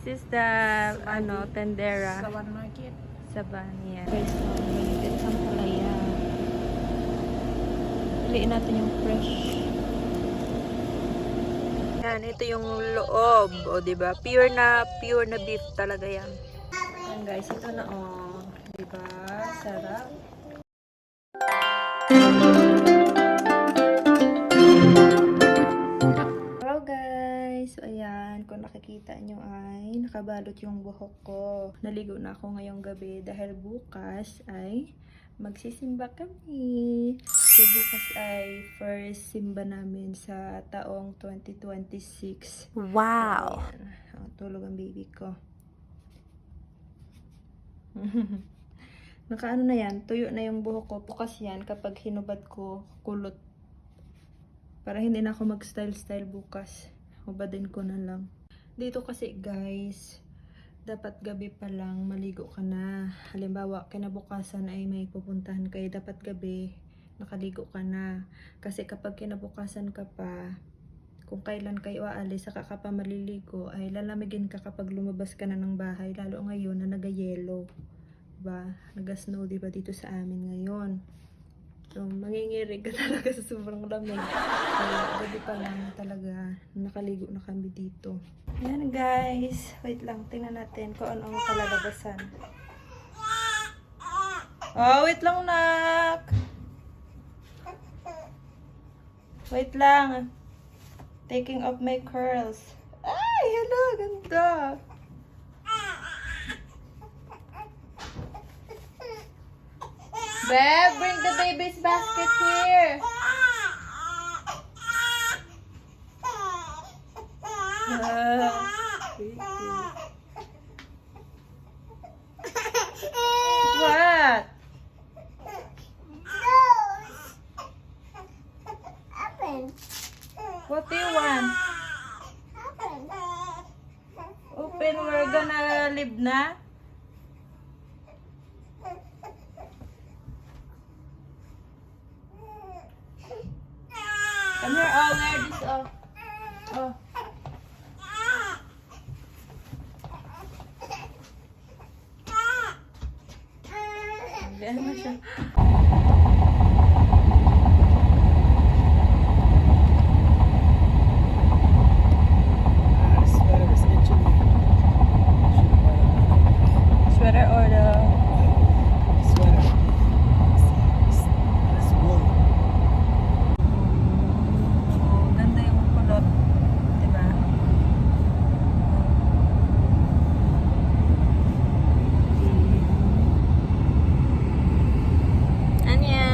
is the tendera. Sawan Market. Saban, yan. Guys, balikan ang palaya. Piliin natin yung fresh. Yan, ito yung loob. O, diba? Pure na beef talaga yan. Yan guys, ito na Diba? Sarap. Hello guys! So, ayan. Kung nakikita nyo ay nakabalot yung buhok ko. Naligo na ako ngayong gabi dahil bukas ay magsisimba kami. So, bukas ay first simba namin sa taong 2026. Wow! So, tulog ang baby ko. Nakaano na yan, tuyo na yung buhok ko. Bukas yan kapag hinubad ko, kulot. Para hindi na ako mag-style bukas. Hubadin ko na lang. Dito kasi guys, dapat gabi pa lang maligo ka na. Halimbawa, kinabukasan ay may pupuntahan kayo. Dapat gabi, nakaligo ka na. Kasi kapag kinabukasan ka pa, kung kailan kayo aalis, saka ka pa maliligo, ay lalamigin ka kapag lumabas ka na ng bahay. Lalo ngayon na nag-yellow. Diba? Nag-snow diba dito sa amin ngayon. So, mangingirig ka talaga sa sobrang lamig. Kaya, gabi pa lang talaga, nakaligo na kami dito. Ayan guys, wait lang, tingnan natin kung ano ang kalalabasan. Oh, wait lang nak! Wait lang. Taking off my curls. Ay, hello, ganda! Beb, bring the baby's basket here. What? What do you want? Open, we're gonna leave na. Come here, wear this off. Oh. Diyan mo siya. Sweater or the... Sweater. It's wool. Ganda yung kulot. Diba? Anya!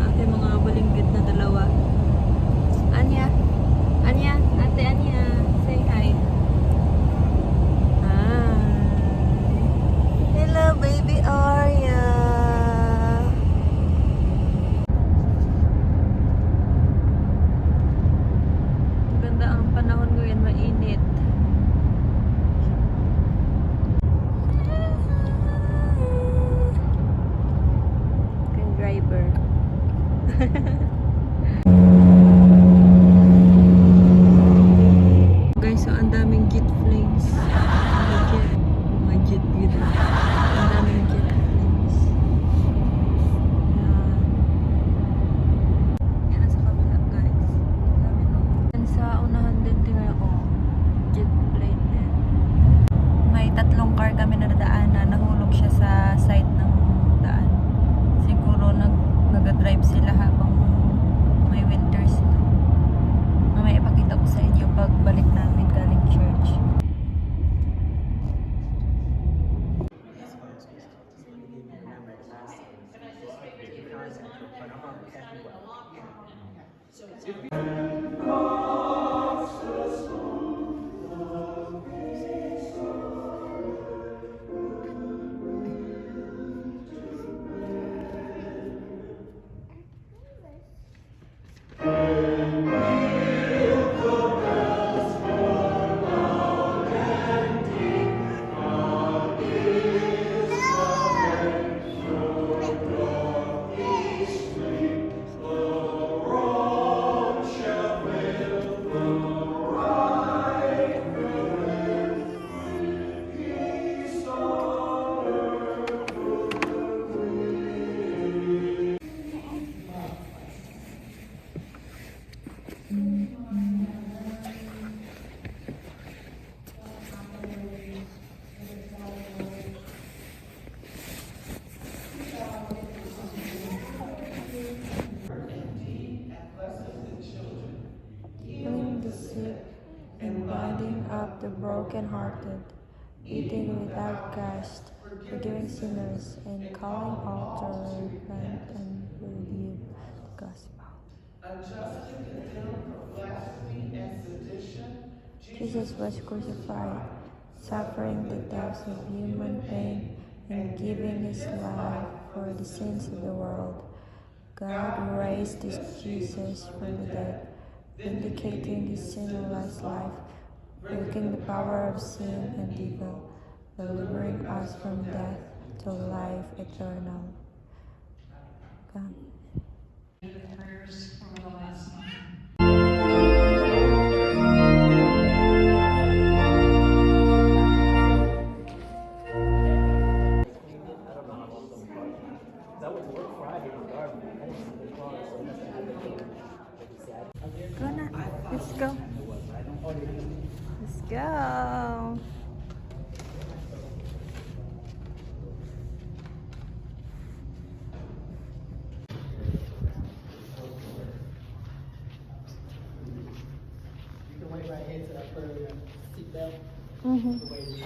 Ate mga balinggit na dalawa. Anya! Anya! Ate Anya! Say hi! Hi! Hello baby Arya! Ganda ang panahon ngayon, mainit. Kang driver. Guys, so ang daming jet flames. Mga jet dito. Ang daming jet flames. Yan. Yan sa kabila guys. Dami no. Yan sa unahan din tingnan ako. Jet plane din. May 3 car kami na nadaanan. Nahulog siya sa side ng daan. Siguro nag-drive sila habang may winter snow. Mamaya ipakita ko sa inyo pagbalik namin galing church. podcast, forgiving sinners and calling all to repent and believe the gospel. Jesus was crucified, suffering the depths of human pain and giving his life for the sins of the world. God raised this Jesus from the dead, vindicating his sinless life, breaking the power of sin and evil, delivering us from death to life eternal. God. Prayers over the last month. Go na. Let's go. Let's go. You can wait right here till I put your seatbelt. Mm-hmm. The way it is.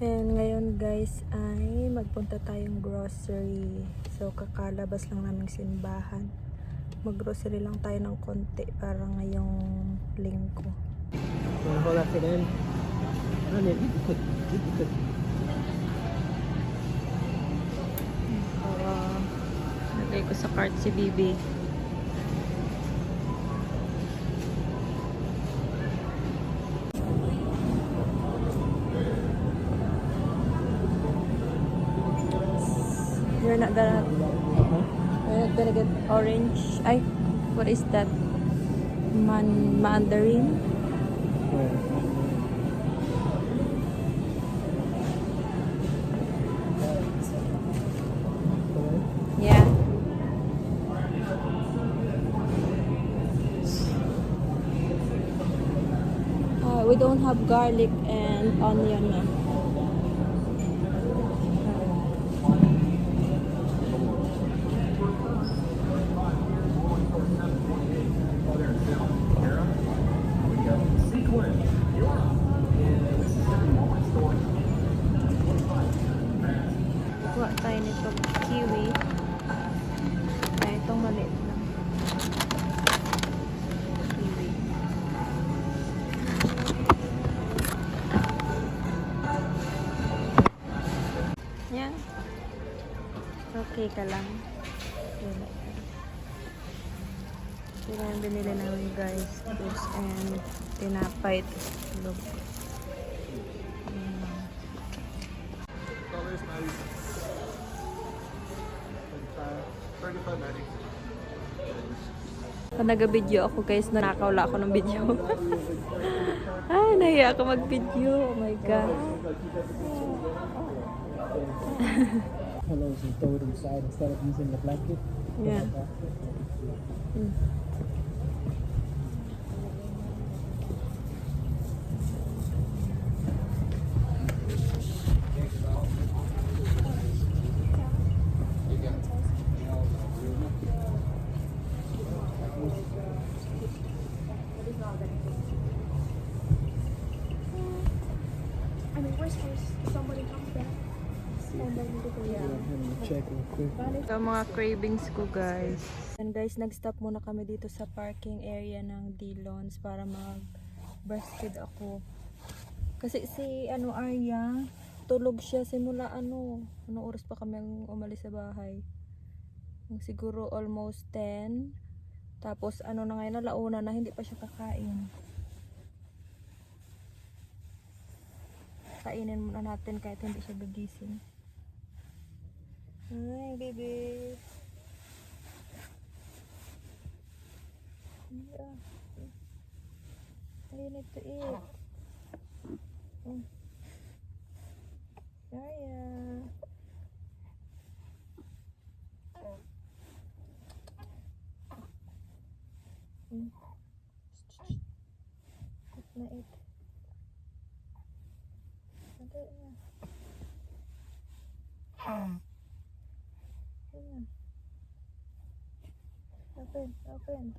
And ngayon guys ay magpunta tayong grocery. So kakalabas lang naming simbahan. Mag-grocery lang tayo ng konti para ngayong linggo. Hold that for them. Ano yun? Nagay ko sa cart si Bibi. You're not gonna get orange. Ay, what is that? Mandarin? Yeah. We don't have garlic and onion na. Kuha tayo nito kiwi. Ay, itong maliit lang. Kiwi. Yan. Okay ka lang. Wala. Ito na yung binili namin guys. Fruits and tinapay. Look. Pag nag-video ako guys, nakakawala ako ng video. Ay, nahiya ako mag-video. Oh my God. Hello, so throw it inside instead of using the blanket. Yeah. I mean, worst case, somebody comes back and then we go, yeah. Check real quick. Ito ang mga cravings ko guys. And guys, nag-stop muna kami dito sa parking area ng Dillons para mag-breastfeed ako. Kasi si Arya, tulog siya simula anong oras pa kami umalis sa bahay. Siguro almost 10. Tapos na ngayon, alauna na, hindi pa siya kakain. Kainin muna natin kahit hindi siya gagising. Hi, baby. Yeah. You need to eat. Arya. Na it. Dali na. Ayan. Open.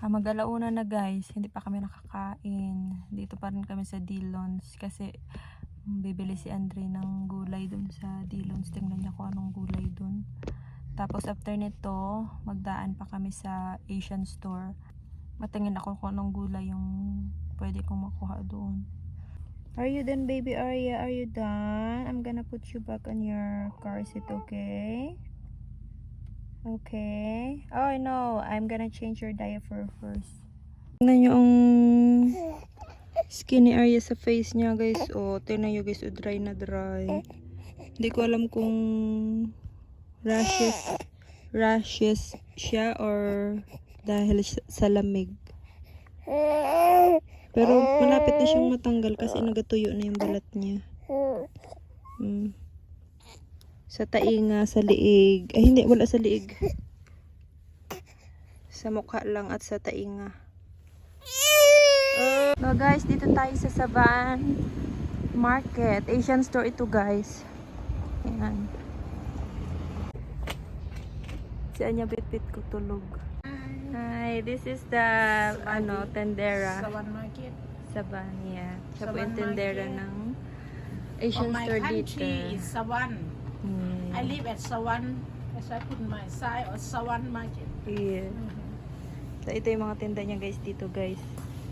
Mag-alauna na guys, hindi pa kami nakakain. Dito pa rin kami sa Dillons kasi bibili si Andre ng gulay dun sa Dillons. Tingnan niya kung anong gulay dun. Tapos after nito, magdaan pa kami sa Asian store. Matingin ako kung anong gulay yung pwede kong makuha doon. Are you done, baby Arya? Are you done? I'm gonna put you back on your car seat, okay? Okay. Oh no, I'm gonna change your diaper first. Tingnan nyo ang skin ni Arya sa face niya guys. Oh, tingnan nyo guys, oh, dry na dry. Hindi ko alam kung rashes siya or dahil sa lamig. Pero malapit na siyang matanggal kasi nagatuyo na yung balat niya. Sa tainga, sa liig. Ay hindi, wala sa liig. Sa mukha lang at sa tainga. So guys, dito tayo sa Saban Market. Asian store ito guys. Ayan. Si Anya Bitbit ko tulog. Hi, this is the tendera. Sawan Market. Saban, yeah. Siya po Saban yung tendera Market. ng Asian My store dito. country is Sawan. Hmm. I live at Sawan. As I put my side of Sawan Market. Yeah. So ito yung mga tinda niya guys dito guys.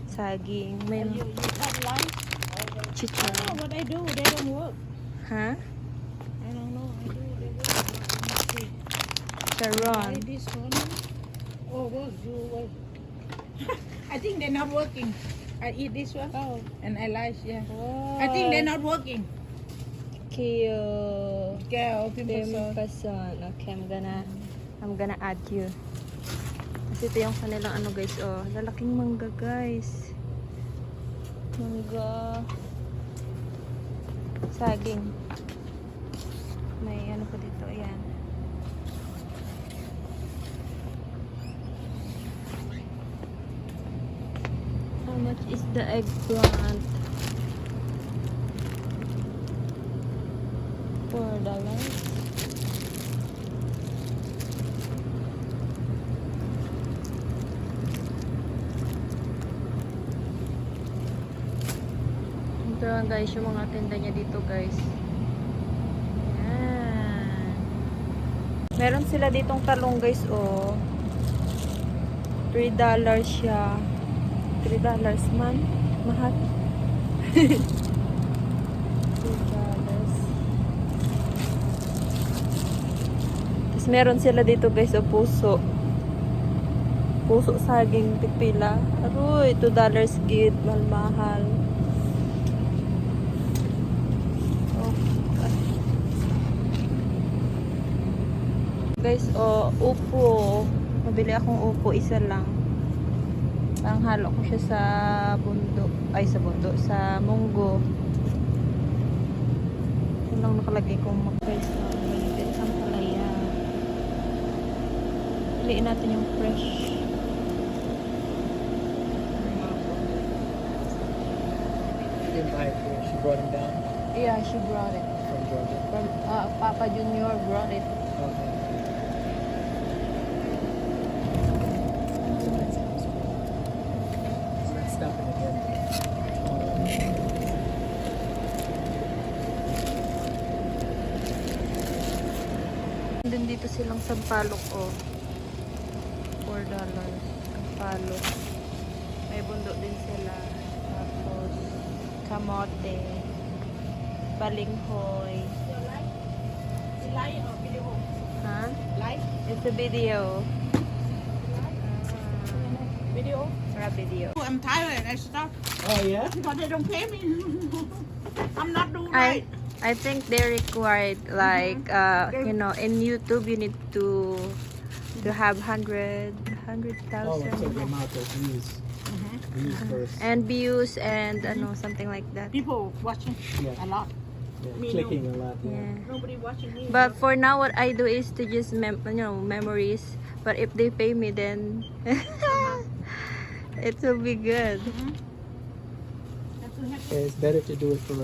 Saging, may You have lunch? chicha. Oh, what I do? They don't work. Ha? I don't know. I do. They work. Sharon. Buy this one. Oh, those you work. I think they're not working. I eat this one. Oh. And I like, yeah. Oh. I think they're not working. Cute. Okay, people saw. Person. Okay, I'm gonna add you. Kasi ito yung kanilang ano guys, oh. Lalaking mangga guys. Mangga. Saging. May ano pa dito, ayan. How much is the eggplant? $4. Ito lang guys yung mga tinda niya dito guys. Ayan. Meron sila ditong talong guys, oh. $3 siya. $3 man. Mahal. $3. Tapos meron sila dito guys, oh, puso. Puso saging pipila. Aroy, $2 gid. Mahal-mahal. Guys, oh, upo. Mabili akong upo, isa lang. Panghalo ko siya sa bundok. Ay, sa bundok. Sa munggo. Yun lang nakalagay kong mag-guys. Malipit ang palaya. Piliin natin yung fresh. You didn't buy it here. She brought him down Yeah, she brought it. from Georgia. From, Papa Junior brought it. Okay. Stopping again. Then dito silang sampalok, oh. $4. Sampalok. May bundok din sila. Tapos, kamote. Balinghoy. Live or video? Ha? Live? It's a video. Video? Or a video. I'm tired. I stop. Oh yeah. But they don't pay me. I'm not doing I right. I think they required like you know, in YouTube you need to have 100,000. Oh, it's like the amount of views. views first. And views and ano, something like that. People watching Yeah. a lot. Yeah, Me clicking a lot. Yeah. Yeah. Nobody watching me. But for now, what I do is to just memories. But if they pay me, then it will be good. Yeah, it's better to do it for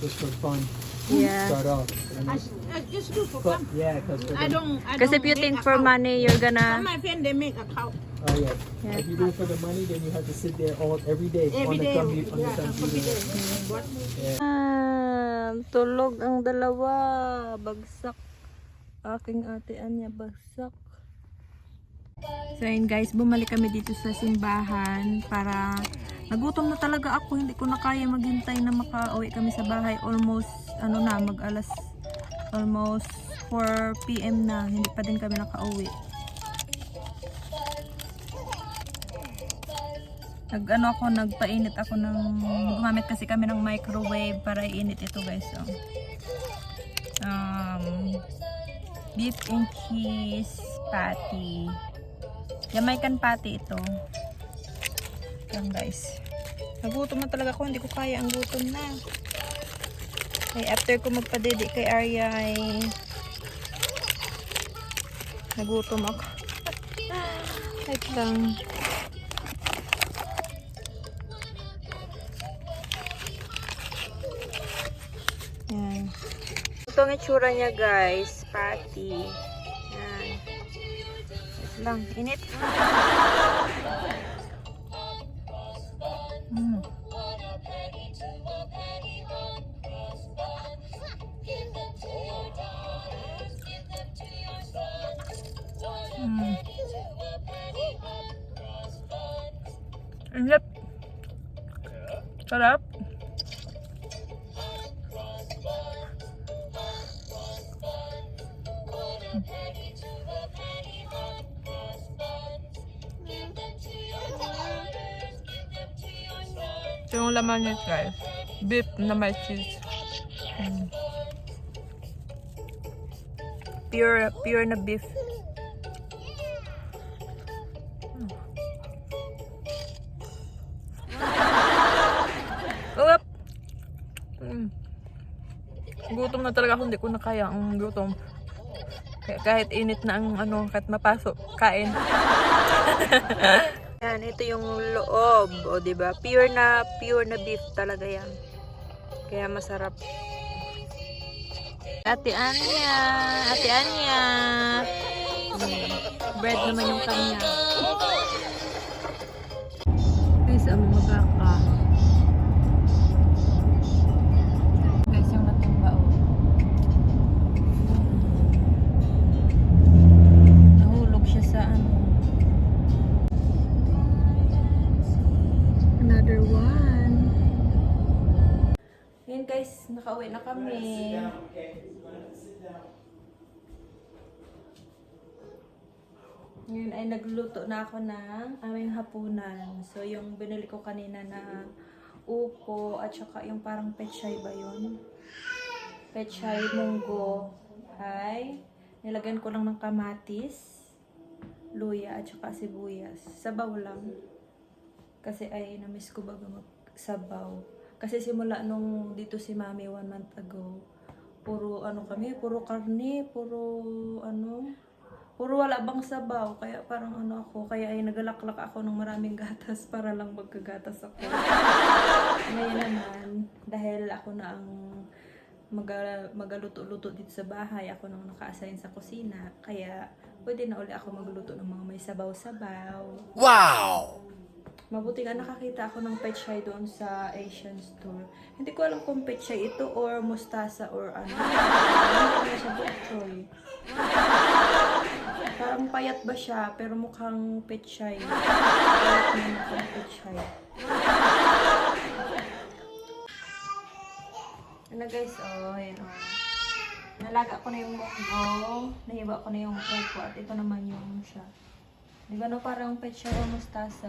just for fun. Yeah. Start off. And I, then- I just do for but, fun. yeah, because I don't. Because if you make think a for count. money, you're Some gonna. of my friends they make a count oh yeah. Yeah. If you do it for the money, then you have to sit there every day every on the day. on the computer. What? Tulog ang dalawa. Bagsak. Aking ate Anya, bagsak. So yun guys, bumalik kami dito sa simbahan para nagutom na talaga ako. Hindi ko na kaya maghintay na makauwi kami sa bahay. Almost, almost 4 PM na. Hindi pa din kami nakauwi. Nagpainit ako gumamit kasi kami ng microwave para iinit ito guys. So, beef and cheese patty. Jamaican patty ito. Yan guys. Nagutom na talaga ako. Hindi ko kaya ang gutom na. Okay, after ko magpadede kay Arya ay nagutom ako. Wait lang. Yan. Ito ang itsura niya guys. Patty. Yan. Wait lang. Init. Init. Sarap. Ito yung laman niya guys. Beef na may cheese. Pure na beef. Up. Gutom na talaga ako, hindi ko na kaya ang gutom. Kahit init na ang kahit mapasok, kain. Yan, ito yung loob, o diba? Pure na beef talaga yan. Kaya masarap. Ate Anya! Bread naman yung kanya. Guys, ang mga baka. Guys, yung natumba o. Nahulog siya sa another one. Ngayon guys, nakauwi na kami. Ngayon ay nagluto na ako ng aming hapunan. So yung binili ko kanina na upo at saka yung parang pechay ba yun? Pechay munggo ay nilagyan ko lang ng kamatis, luya at saka sibuyas. Sabaw lang. Kasi ay namiss ko baga magsabaw. Kasi simula nung dito si Mami 1 month ago, puro puro karne, puro wala bang sabaw. Kaya parang kaya ay nagalaklak ako ng maraming gatas para lang magkagatas ako. Ngayon naman, dahil ako na ang magaluto-luto dito sa bahay, ako nang naka-assign sa kusina, kaya pwede na uli ako magluto ng mga may sabaw-sabaw. Wow! Mabuti nga nakakita ako ng pechay doon sa Asian store. Hindi ko alam kung pechay ito or mustasa or ano. Hindi ko siya bok choy. Parang payat ba siya pero mukhang pechay. Payat na mukhang pechay. Ano guys, yan nalaga ko na yung munggo. Nahiba ko na yung upo at ito naman yung siya. Di ba parang pechay o mustasa?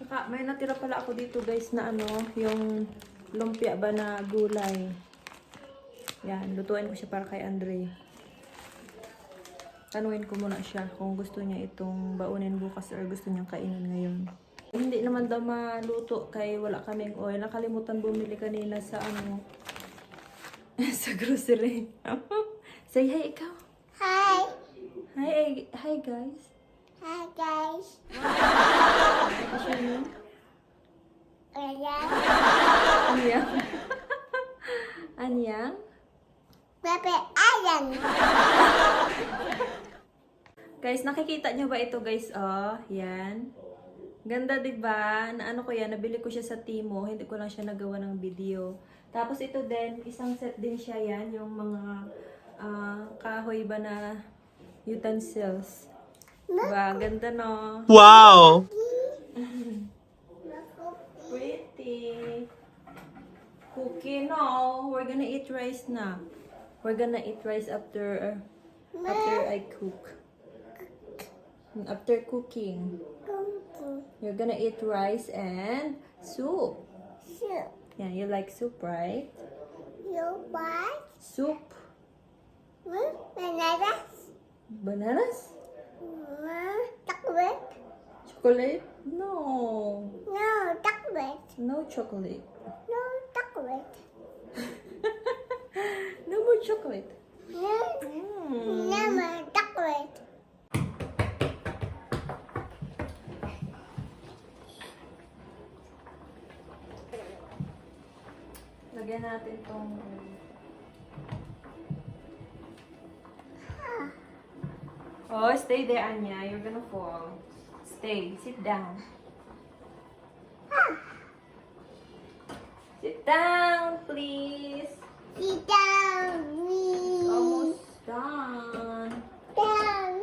Saka may natira pala ako dito guys na ano, yung lumpia ba na gulay. Yan, lutuin ko siya para kay Andre. Tanungin ko muna siya kung gusto niya itong baunin bukas or gusto niyang kainin ngayon. Hindi naman daw maluto kay wala kaming oil. Nakalimutan bumili kanina sa ano, sa grocery. Say hi ikaw. Hi. Hi guys. Hi guys. What's your name? Ayan. Anyang. Anyang? Bebe Ayan. Guys, nakikita nyo ba ito guys? Oh, yan. Ganda 'di ba? Na ano ko yan, nabili ko siya sa Timo, hindi ko lang siya nagawa ng video. Tapos ito din, isang set din siya yan, yung mga kahoy ba na utensils. Diba? Ganda no? Wow! Pretty. Cookie no. We're gonna eat rice na. We're gonna eat rice after I cook. After cooking. You're gonna eat rice and soup. Soup. Yeah, you like soup, right? You buy Soup. bananas. Bananas? Chocolate. Chocolate? No. No chocolate. No chocolate. No chocolate. No more chocolate. No. No more chocolate. Lagyan natin tong... Oh, stay there, Anya. You're gonna fall. Stay. Sit down. Sit down, please. Sit down, please. Almost done. Down.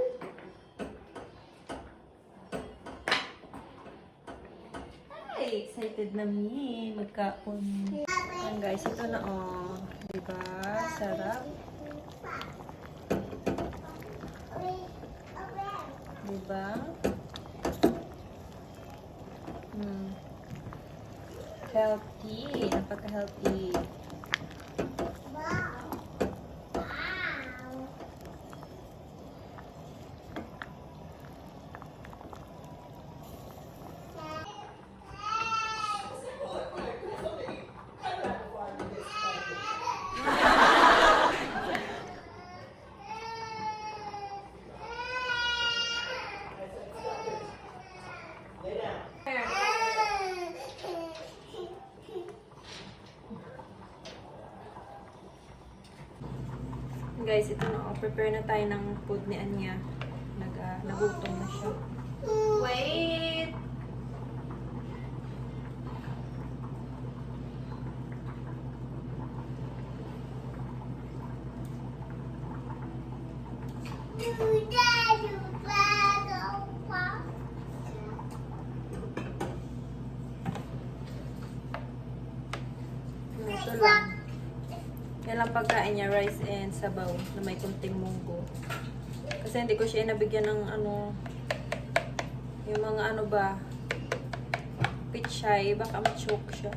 Ay, excited na mi. Magkaon. Ayan guys, ito na oh. Diba? Sarap. Diba? Healthy. Napaka-healthy. Wow. Wow. Guys, ito na. Prepare na tayo ng food ni Anya. Nagutom na siya. Wait! Ito lang. Yan lang pagkain niya, rice and sabaw na may kunting munggo. Kasi hindi ko siya nabigyan ng ano, yung mga ano ba, pichay, baka ma-choke siya.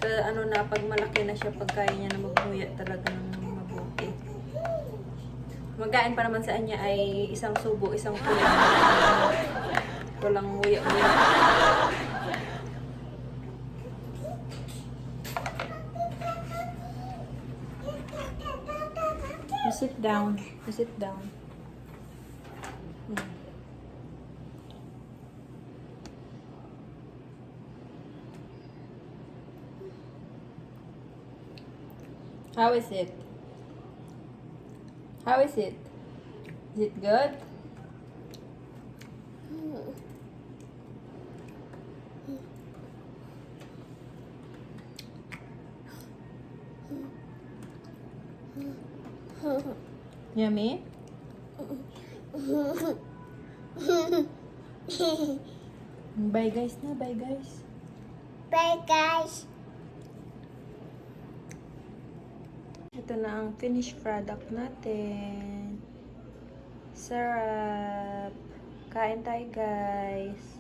So ano na, pag malaki na siya, pagkain niya na magmuya talaga ng mabuti. Magkain pa naman sa kanya ay isang subo, isang kulang. Kulang nguya-nguya. You sit down. You sit down. How is it? How is it? Is it good? Yummy? Bye guys na, bye guys. Bye guys. Ito na ang finished product natin. Sarap. Kain tayo, guys.